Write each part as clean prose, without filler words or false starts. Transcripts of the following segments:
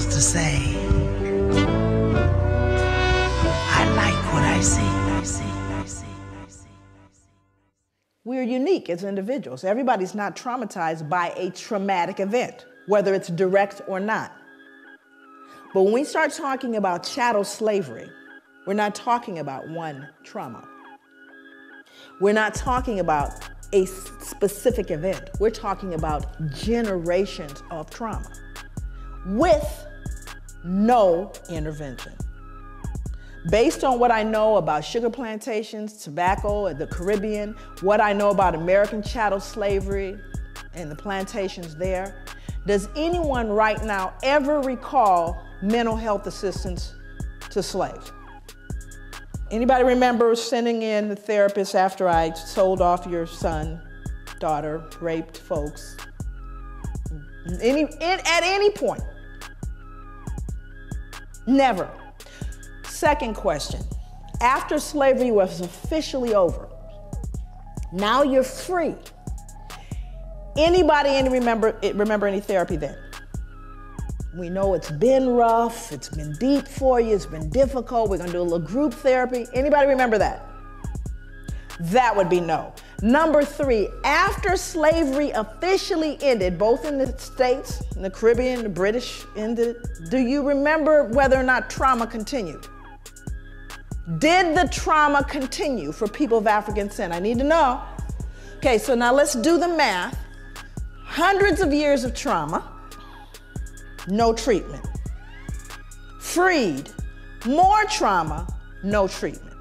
pause to say, I like what I see. We're unique as individuals. Everybody's not traumatized by a traumatic event, whether it's direct or not. But when we start talking about chattel slavery, we're not talking about one trauma. We're not talking about a specific event. We're talking about generations of trauma with no intervention. Based on what I know about sugar plantations, tobacco, and the Caribbean, what I know about American chattel slavery and the plantations there, does anyone right now ever recall mental health assistance to slaves? Anybody remember sending in the therapist after I sold off your son, daughter, raped folks? At any point? Never. Second question, after slavery was officially over, now you're free. Anybody remember any therapy then? We know it's been rough, it's been deep for you, it's been difficult, we're gonna do a little group therapy. Anybody remember that? That would be no. Number three, after slavery officially ended, both in the States, in the Caribbean, the British ended, do you remember whether or not trauma continued? Did the trauma continue for people of African descent? I need to know. Okay, so now let's do the math. Hundreds of years of trauma, no treatment. Freed, more trauma, no treatment.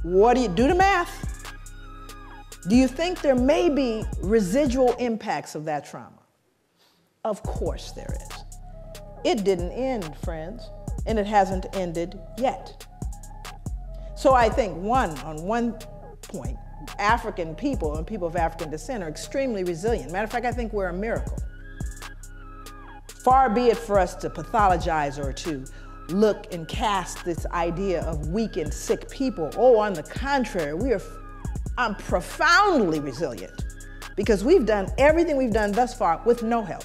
What do you do the math? Do you think there may be residual impacts of that trauma? Of course there is. It didn't end, friends, and it hasn't ended yet. So I think on one point, African people and people of African descent are extremely resilient. Matter of fact, I think we're a miracle. Far be it for us to pathologize or to look and cast this idea of weak and sick people. Oh, on the contrary, I'm profoundly resilient because we've done everything we've done thus far with no help.